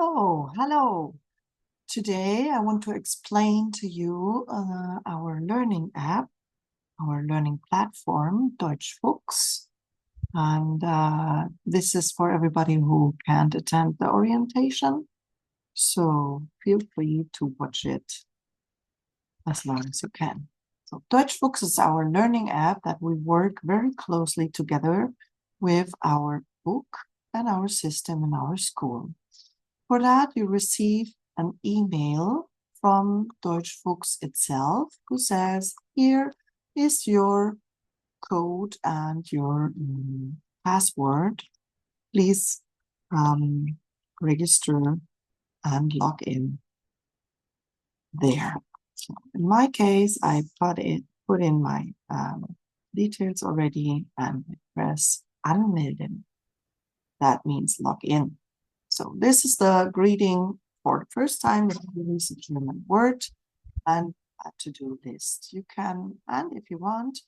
Oh, hello. Today I want to explain to you our learning app, our learning platform, Deutschfuchs. And this is for everybody who can't attend the orientation. So feel free to watch it as long as you can. So Deutschfuchs is our learning app that we work very closely together with our book and our system in our school. For that, you receive an email from Deutschfuchs itself who says, here is your code and your password. Please register and log in there. So in my case, I put in my details already and press anmelden. That means log in. So this is the greeting for the first time that you release a German word and a to-do list. You can, and if you want,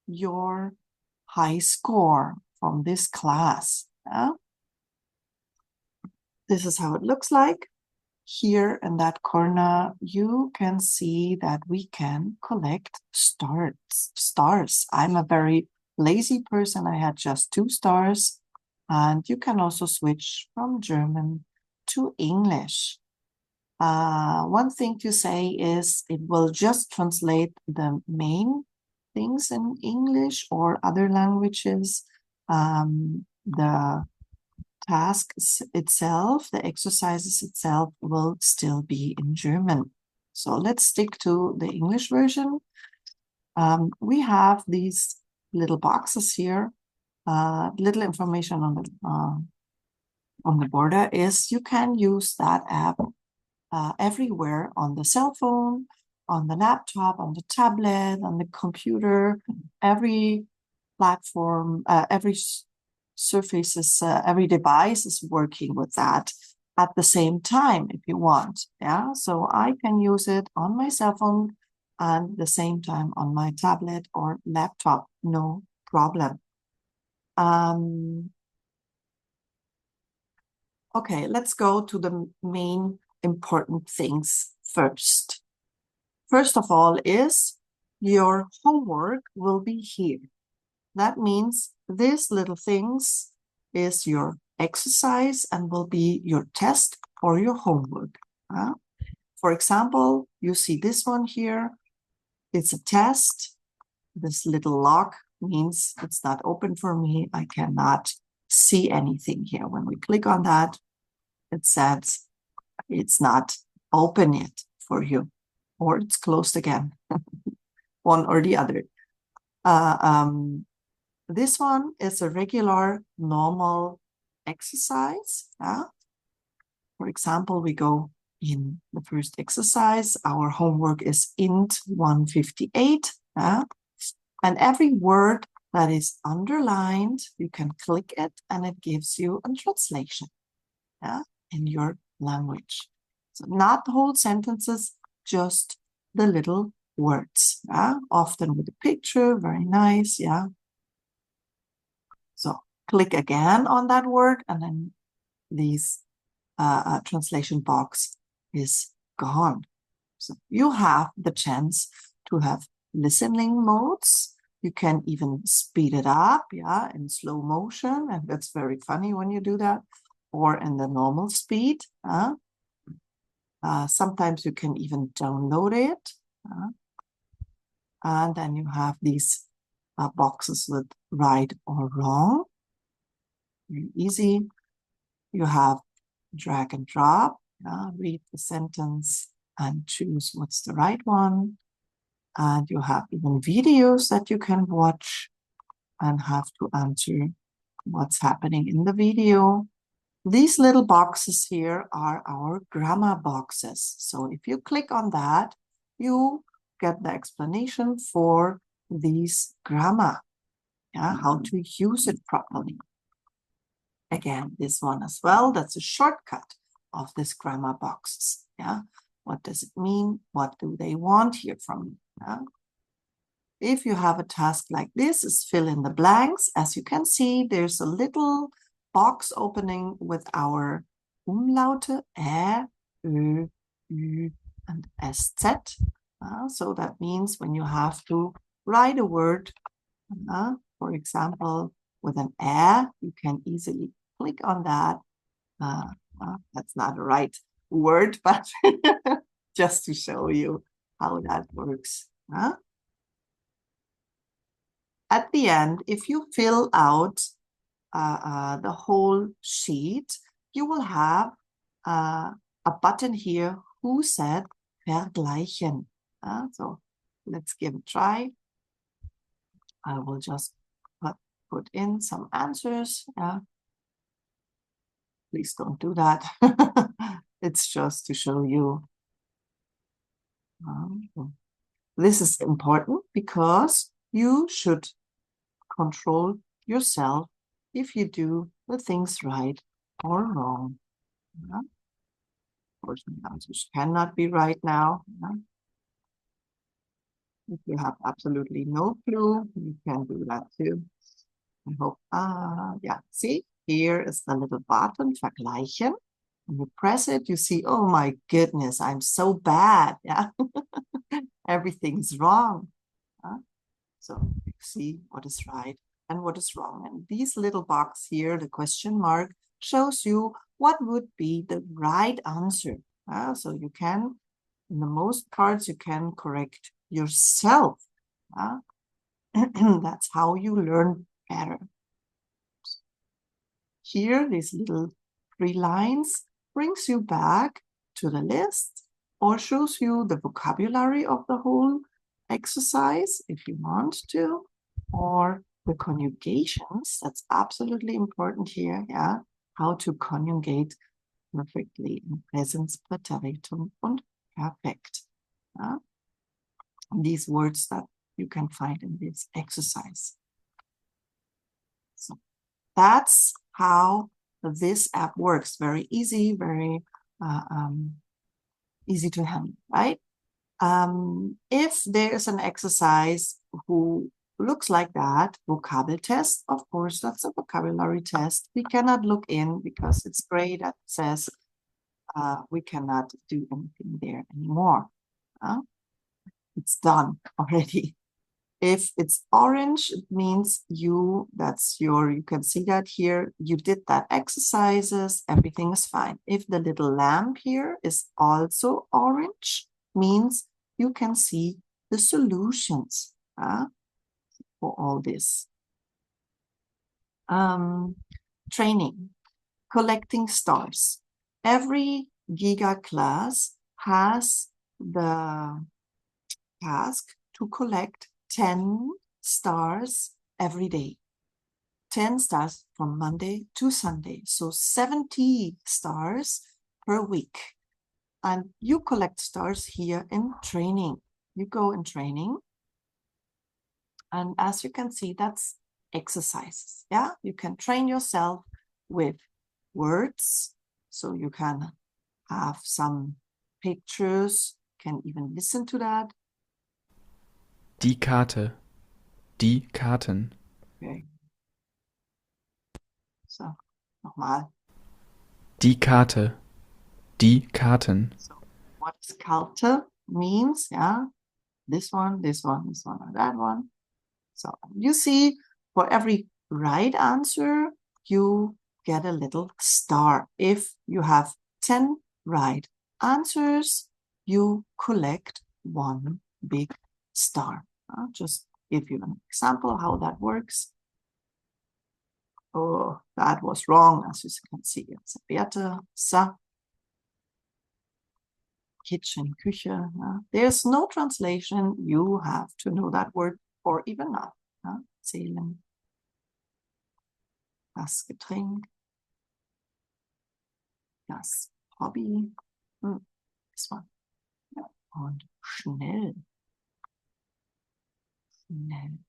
your high score from this class. This is how it looks like. Here in that corner, you can see that we can collect stars. I'm a very lazy person. I had just 2 stars. And you can also switch from German to English. One thing to say is it will just translate the main things in English or other languages. The task itself, the exercises itself will still be in German. So let's stick to the English version. We have these little boxes here. Little information on the border is you can use that app everywhere on the cell phone, on the laptop, on the tablet, on the computer, every platform, every surface, every device is working with that at the same time if you want. Yeah, so I can use it on my cell phone and the same time on my tablet or laptop, no problem. Okay, let's go to the main important things first. First of all is your homework will be here. That means these little things is your exercise and will be your test or your homework. For example, you see this one here. It's a test. This little lock means it's not open for me. I cannot see anything here. When we click on that, it says it's not open yet for you, or it's closed again, one or the other. This one is a regular, normal exercise. For example, we go in the first exercise. Our homework is int 158. And every word that is underlined, you can click it and it gives you a translation in your language. So not the whole sentences, just the little words. Often with a picture, very nice. So click again on that word and then this translation box is gone. So you have the chance to have listening modes. You can even speed it up, in slow motion, and that's very funny when you do that, or in the normal speed. Sometimes you can even download it. And then you have these boxes with right or wrong. Very easy. You have drag and drop. Read the sentence and choose what's the right one. And you have even videos that you can watch and have to answer what's happening in the video. These little boxes here are our grammar boxes. So if you click on that, you get the explanation for these grammar, how to use it properly. Again, this one as well, that's a shortcut of this grammar boxes. What does it mean? What do they want here from you? If you have a task like this, is fill in the blanks. As you can see, there's a little box opening with our Umlaute Ä, Ö, Ü, and SZ. So that means when you have to write a word, for example, with an Ä, you can easily click on that. That's not the right word, but just to show you how that works. At the end, if you fill out the whole sheet, you will have a button here who said vergleichen. So let's give it a try. I will just put in some answers. Please don't do that. It's just to show you. This is important because you should control yourself if you do the things right or wrong. Of course, the answers cannot be right now. If you have absolutely no clue, you can do that too. I hope, yeah, see, here is the little button, vergleichen. When you press it, you see, oh my goodness, I'm so bad. Yeah, everything's wrong. So you see what is right and what is wrong. And these little box here, the question mark, shows you what would be the right answer. So you can, in the most parts, you can correct yourself. That's how you learn better. Here, these little 3 lines brings you back to the list or shows you the vocabulary of the whole exercise if you want to, or the conjugations. That's absolutely important here. Yeah, how to conjugate perfectly in Präsens, Präteritum und Perfekt. These words that you can find in this exercise. So that's how this app works. Very easy, very easy to handle, right? If there is an exercise who looks like that, Vokabeltest, of course, that's a vocabulary test. We cannot look in because it's gray that says we cannot do anything there anymore. It's done already. If it's orange, it means you can see that here, you did that exercises, everything is fine. If the little lamp here is also orange, means you can see the solutions for all this. Training, collecting stars. Every Giga class has the task to collect 10 stars every day. 10 stars from Monday to Sunday. So 70 stars per week. And you collect stars here in training. You go in training. And as you can see, that's exercises. Yeah, you can train yourself with words. So you can have some pictures, can even listen to that. Die Karte. Die Karten. Okay. So, nochmal. Die Karte. Die Karten. So, what is Karte means? Yeah, this one, this one, this one, or that one. So, you see, for every right answer, you get a little star. If you have 10 right answers, you collect one big star. I'll just give you an example how that works. Oh, that was wrong, as you can see. Serviette, sa. Kitchen, Küche. There's no translation. You have to know that word or even not. Zählen. Das Getränk. Das Hobby. This one. Ja. Und schnell. Schnell.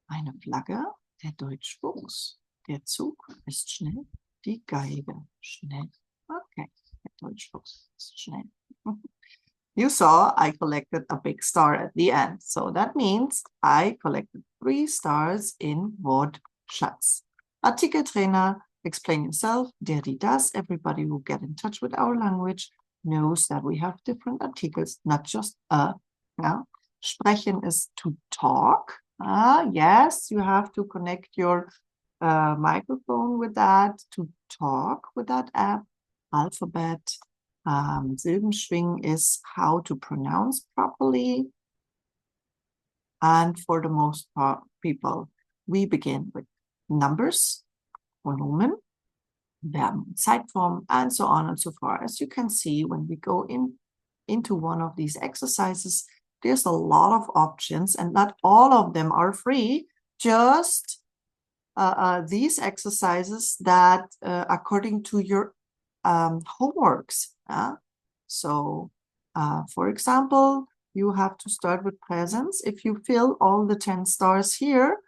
Eine Flagge. Der Deutschfuchs. Der Zug ist schnell. Die Geige. Schnell. Okay. Der Deutschfuchs ist schnell. You saw I collected a big star at the end. So that means I collected 3 stars in Wortschatz. Artikeltrainer explain yourself. Der, die, das. Everybody who get in touch with our language knows that we have different articles, not just a. Yeah? Sprechen is to talk. Yes, you have to connect your microphone with that to talk with that app. Alphabet. Silbenschwing is how to pronounce properly. And for the most part, people, we begin with numbers, Pronomen, Verben, Zeitform, and so on and so forth. As you can see, when we go into one of these exercises, there's a lot of options, and not all of them are free, just these exercises that according to your homeworks. So, for example, you have to start with presents. If you fill all the 10 stars here,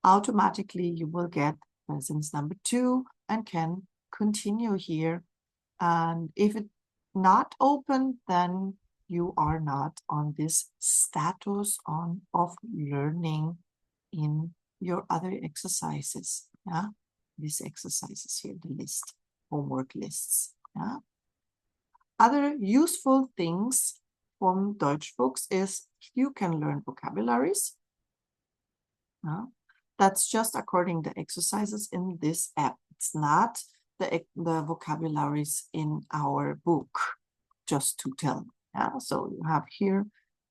automatically you will get presents number 2 and can continue here. And if it's not open, then you are not on this status of learning in your other exercises. Yeah, these exercises here, the list, homework lists. Yeah. Other useful things from Deutschfuchs is you can learn vocabularies. Yeah. That's just according to the exercises in this app. It's not the vocabularies in our book, just to tell. Yeah. So you have here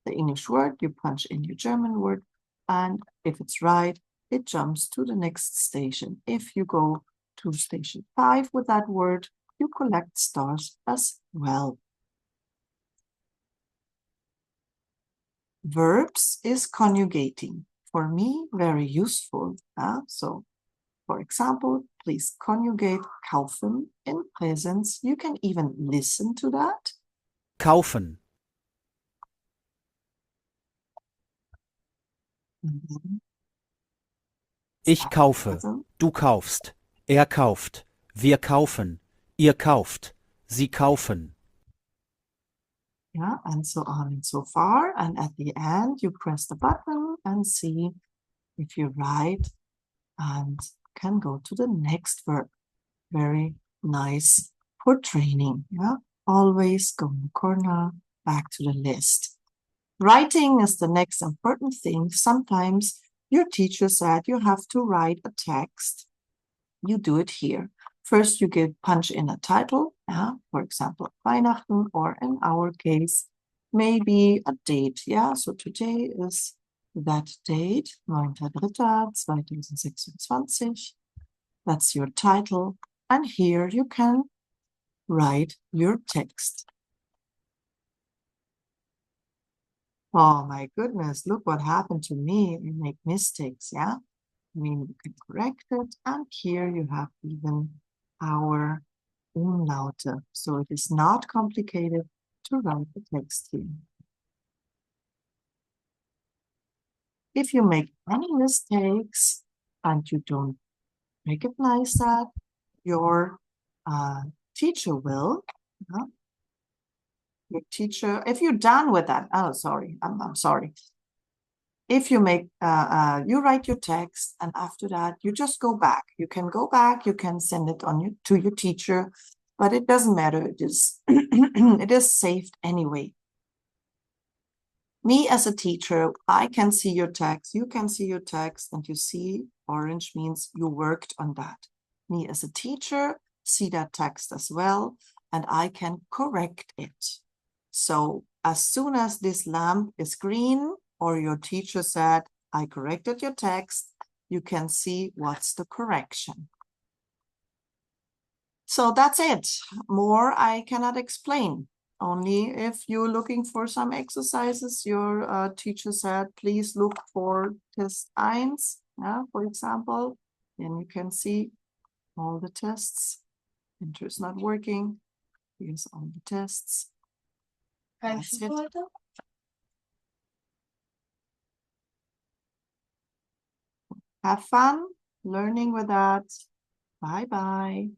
the English word, you punch in your German word, and if it's right, it jumps to the next station. If you go to station 5 with that word, you collect stars as well. Verbs is conjugating. For me, very useful. So, for example, please conjugate kaufen in presence. You can even listen to that. Kaufen. Ich kaufe, du kaufst, er kauft, wir kaufen, ihr kauft, sie kaufen. Yeah, and so on and so far. And at the end, you press the button and see if you're right and can go to the next verb. Very nice for training. Yeah, always go in the corner, back to the list. Writing is the next important thing. Sometimes your teacher said you have to write a text. You do it here. First, you punch in a title, for example, Weihnachten, or in our case, maybe a date. Yeah, so today is that date, 9.3.2026. That's your title. And here you can write your text. Oh my goodness, look what happened to me. I make mistakes, yeah? I mean, you can correct it. And here you have even our Umlaute. So it is not complicated to write the text here. If you make any mistakes and you don't recognize that, your teacher will. Your teacher, if you're done with that, oh, sorry, I'm sorry. If you make, you write your text, and after that, you just go back. You can go back, you can send it on to your teacher, but it doesn't matter. It is, it is saved anyway. Me as a teacher, I can see your text, you can see your text, and you see orange means you worked on that. Me as a teacher, see that text as well, and I can correct it. So as soon as this lamp is green, or your teacher said, I corrected your text, you can see what's the correction. So that's it. More I cannot explain. Only if you're looking for some exercises, your teacher said, please look for test 1, for example. Then you can see all the tests. Enter is not working. Here's all the tests. That's it. Have fun learning with that. Bye-bye.